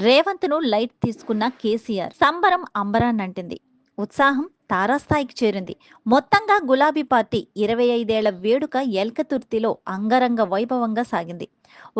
రేవంత్ను light తీసుకున్న కేసీఆర్ సంబరం అంబరాన్నంటింది. ఉత్సాహం తారాస్థాయికి చేరింది. మొత్తంగా గులాబీ పార్టీ 25 ఏళ్ల వేడుక ఎల్కతుర్తిలో అంగరంగ వైభవంగా సాగింది.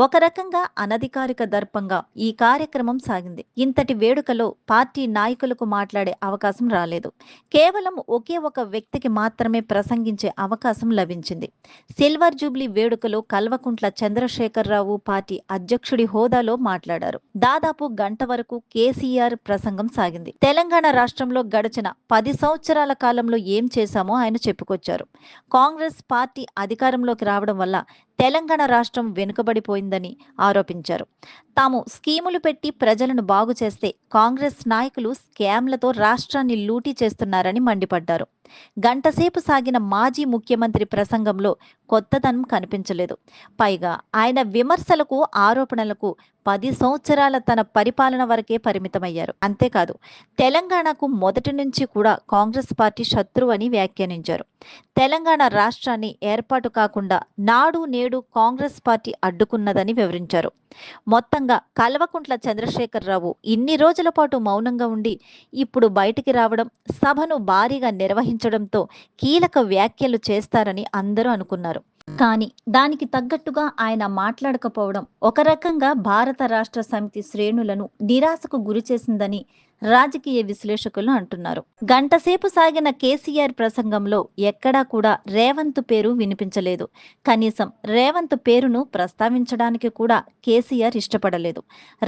ఒక రకంగా అనధికారిక దర్పంగా ఈ కార్యక్రమం సాగింది. ఇంతటి వేడుకలో పార్టీ నాయకులకు మాట్లాడే అవకాశం రాలేదు. కేవలం ఒకే ఒక వ్యక్తికి మాత్రమే ప్రసంగించే అవకాశం లభించింది. సిల్వర్ జూబ్లీ వేడుకలో కల్వకుంట్ల చంద్రశేఖరరావు పార్టీ అధ్యక్షుడి హోదాలో మాట్లాడారు. దాదాపు గంట వరకు కేసీఆర్ ప్రసంగం సాగింది. తెలంగాణ రాష్ట్రంలో గడిచిన 10 సంవత్సరాల కాలంలో ఏం చేశామో ఆయన చెప్పుకొచ్చారు. కాంగ్రెస్ పార్టీ అధికారంలోకి రావడం వల్ల తెలంగాణ రాష్ట్రం వెనుకబడిపోయిందని ఆరోపించారు. తాము స్కీములు పెట్టి ప్రజలను బాగు చేస్తే కాంగ్రెస్ నాయకులు స్కామ్లతో రాష్ట్రాన్ని లూటీ చేస్తున్నారని మండిపడ్డారు. గంటసేపు సాగిన మాజీ ముఖ్యమంత్రి ప్రసంగంలో కొత్తదనం కనిపించలేదు. పైగా ఆయన విమర్శలకు, ఆరోపణలకు 10 సంవత్సరాల తన పరిపాలన వరకే పరిమితమయ్యారు. అంతేకాదు, తెలంగాణకు మొదటి నుంచి కూడా కాంగ్రెస్ పార్టీ శత్రువు అని వ్యాఖ్యానించారు. తెలంగాణ రాష్ట్రాన్ని ఏర్పాటు కాకుండా నాడు నేడు కాంగ్రెస్ పార్టీ అడ్డుకున్నదని వివరించారు. మొత్తంగా కల్వకుంట్ల చంద్రశేఖరరావు ఇన్ని రోజుల పాటు మౌనంగా ఉండి ఇప్పుడు బయటికి రావడం, సభను భారీగా నిర్వహించడంతో కీలక వ్యాఖ్యలు చేస్తారని అందరూ అనుకున్నారు. కానీ దానికి తగ్గట్టుగా ఆయన మాట్లాడకపోవడం ఒక రకంగా భారత రాష్ట్ర సమితి శ్రేణులను నిరాశకు గురిచేసిందని రాజకీయ విశ్లేషకులు అంటున్నారు. గంటసేపు సాగిన కేసీఆర్ ప్రసంగంలో ఎక్కడా కూడా రేవంత్ పేరు వినిపించలేదు. కనీసం రేవంత్ పేరును ప్రస్తావించడానికి కూడా కేసీఆర్ ఇష్టపడలేదు.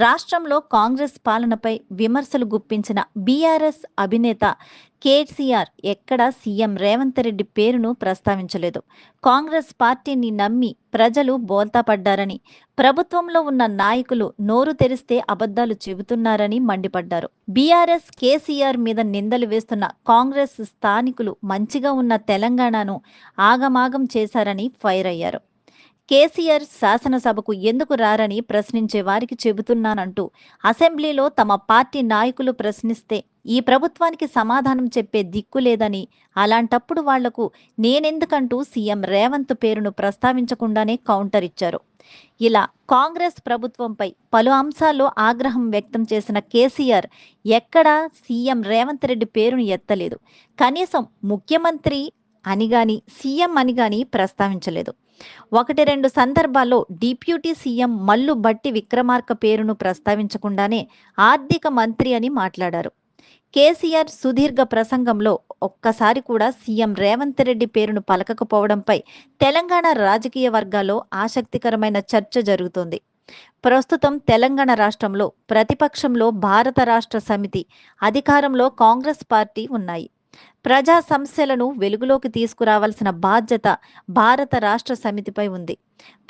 రాష్ట్రంలో కాంగ్రెస్ పాలనపై విమర్శలు గుప్పించిన బీఆర్ఎస్ అధినేత కేసీఆర్ ఎక్కడా సీఎం రేవంత్ రెడ్డి పేరును ప్రస్తావించలేదు. కాంగ్రెస్ పార్టీని నమ్మి ప్రజలు బోల్తా పడ్డారని, ప్రభుత్వంలో ఉన్న నాయకులు నోరు తెరిస్తే అబద్ధాలు చెబుతున్నారని మండిపడ్డారు. బీఆర్ఎస్ కేసీఆర్ మీద నిందలు వేస్తున్న కాంగ్రెస్ స్థానికులు మంచిగా ఉన్న తెలంగాణను ఆగమాగం చేశారని ఫైర్ అయ్యారు. కేసీఆర్ శాసనసభకు ఎందుకు రారని ప్రశ్నించే వారికి చెబుతున్నానంటూ అసెంబ్లీలో తమ పార్టీ నాయకులు ప్రశ్నిస్తే ఈ ప్రభుత్వానికి సమాధానం చెప్పే దిక్కు లేదని, అలాంటప్పుడు వాళ్లకు నేనెందుకంటూ సీఎం రేవంత్ పేరును ప్రస్తావించకుండానే కౌంటర్ ఇచ్చారు. ఇలా కాంగ్రెస్ ప్రభుత్వంపై పలు అంశాల్లో ఆగ్రహం వ్యక్తం చేసిన కేసీఆర్ ఎక్కడా సీఎం రేవంత్ రెడ్డి పేరును ఎత్తలేదు. కనీసం ముఖ్యమంత్రి అని గాని, సీఎం అని గాని ప్రస్తావించలేదు. 1-2 సందర్భాల్లో డిప్యూటీ సీఎం మల్లు భట్టి విక్రమార్క పేరును ప్రస్తావించకుండానే ఆర్థిక మంత్రి అని మాట్లాడారు. కేసీఆర్ సుదీర్ఘ ప్రసంగంలో ఒక్కసారి కూడా సీఎం రేవంత్ రెడ్డి పేరును పలకకపోవడంపై తెలంగాణ రాజకీయ వర్గాల్లో ఆసక్తికరమైన చర్చ జరుగుతోంది. ప్రస్తుతం తెలంగాణ రాష్ట్రంలో ప్రతిపక్షంలో భారత రాష్ట్ర సమితి, అధికారంలో కాంగ్రెస్ పార్టీ ఉన్నాయి. ప్రజా సమస్యలను వెలుగులోకి తీసుకురావాల్సిన బాధ్యత భారత రాష్ట్ర సమితిపై ఉంది.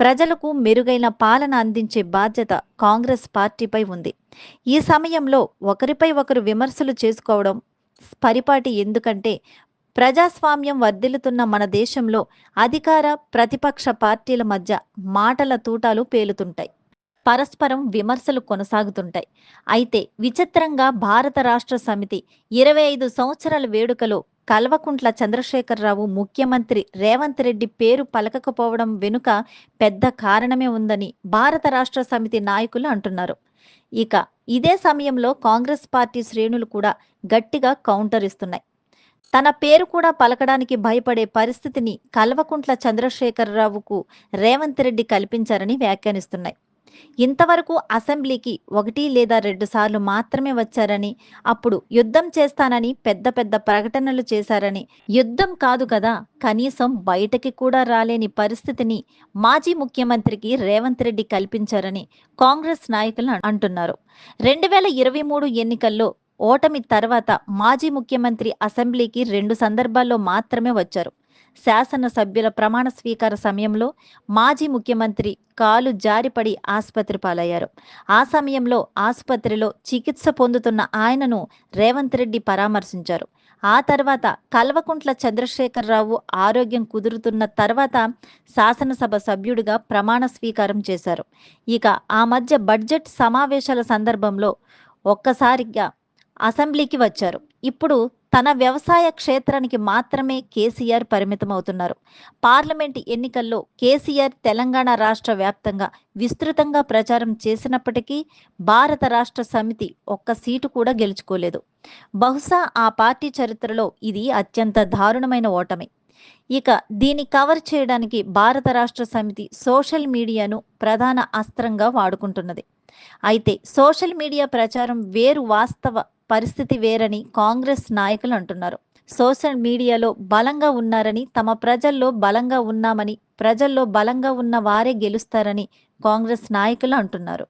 ప్రజలకు మెరుగైన పాలన అందించే బాధ్యత కాంగ్రెస్ పార్టీపై ఉంది. ఈ సమయంలో ఒకరిపై ఒకరు విమర్శలు చేసుకోవడం పరిపాటి. ఎందుకంటే ప్రజాస్వామ్యం వర్ధిల్లుతున్న మన దేశంలో అధికార, ప్రతిపక్ష పార్టీల మధ్య మాటల తూటాలు పేలుతుంటాయి. పరస్పరం విమర్శలు కొనసాగుతుంటాయి. అయితే విచిత్రంగా భారత రాష్ట్ర సమితి 25 సంవత్సరాల వేడుకలో కల్వకుంట్ల చంద్రశేఖరరావు ముఖ్యమంత్రి రేవంత్ రెడ్డి పేరు పలకకపోవడం వెనుక పెద్ద కారణమే ఉందని భారత రాష్ట్ర సమితి నాయకులు అంటున్నారు. ఇక ఇదే సమయంలో కాంగ్రెస్ పార్టీ శ్రేణులు కూడా గట్టిగా కౌంటర్ ఇస్తున్నాయి. తన పేరు కూడా పలకడానికి భయపడే పరిస్థితిని కల్వకుంట్ల చంద్రశేఖరరావుకు రేవంత్ రెడ్డి కల్పించారని వ్యాఖ్యానిస్తున్నాయి. ఇంతవరకు అసెంబ్లీకి 1 లేదా 2 సార్లు మాత్రమే వచ్చారని, అప్పుడు యుద్ధం చేస్తానని పెద్ద పెద్ద ప్రకటనలు చేశారని, యుద్ధం కాదు కదా, కనీసం బయటకి కూడా రాలేని పరిస్థితిని మాజీ ముఖ్యమంత్రికి రేవంత్ రెడ్డి కల్పించారని కాంగ్రెస్ నాయకులు అంటున్నారు. 2023 ఎన్నికల్లో ఓటమి తర్వాత మాజీ ముఖ్యమంత్రి అసెంబ్లీకి 2 సందర్భాల్లో మాత్రమే వచ్చారు. శాసనసభ్యుల ప్రమాణ స్వీకార సమయంలో మాజీ ముఖ్యమంత్రి కాలు జారిపడి ఆసుపత్రి పాలయ్యారు. ఆ సమయంలో ఆసుపత్రిలో చికిత్స పొందుతున్న ఆయనను రేవంత్ రెడ్డి పరామర్శించారు. ఆ తర్వాత కల్వకుంట్ల చంద్రశేఖరరావు ఆరోగ్యం కుదురుతున్న తర్వాత శాసనసభ సభ్యుడిగా ప్రమాణ స్వీకారం చేశారు. ఇక ఆ మధ్య బడ్జెట్ సమావేశాల సందర్భంలో ఒక్కసారిగా అసెంబ్లీకి వచ్చారు. ఇప్పుడు తన వ్యవసాయ క్షేత్రానికి మాత్రమే కేసీఆర్ పరిమితమవుతున్నారు. పార్లమెంట్ ఎన్నికల్లో కేసీఆర్ తెలంగాణ రాష్ట్ర వ్యాప్తంగా విస్తృతంగా ప్రచారం చేసినప్పటికీ భారత రాష్ట్ర సమితి ఒక్క సీటు కూడా గెలుచుకోలేదు. బహుశా ఆ పార్టీ చరిత్రలో ఇది అత్యంత దారుణమైన ఓటమి. ఇక దీన్ని కవర్ చేయడానికి భారత రాష్ట్ర సమితి సోషల్ మీడియాను ప్రధాన అస్త్రంగా వాడుకుంటున్నది. అయితే సోషల్ మీడియా ప్రచారం వేరు, వాస్తవ పరిస్థితి వేరని కాంగ్రెస్ నాయకులు అంటున్నారు. సోషల్ మీడియాలో బలంగా ఉన్నారని, తమ ప్రజల్లో బలంగా ఉన్నామని, ప్రజల్లో బలంగా ఉన్న వారే గెలుస్తారని కాంగ్రెస్ నాయకులు అంటున్నారు.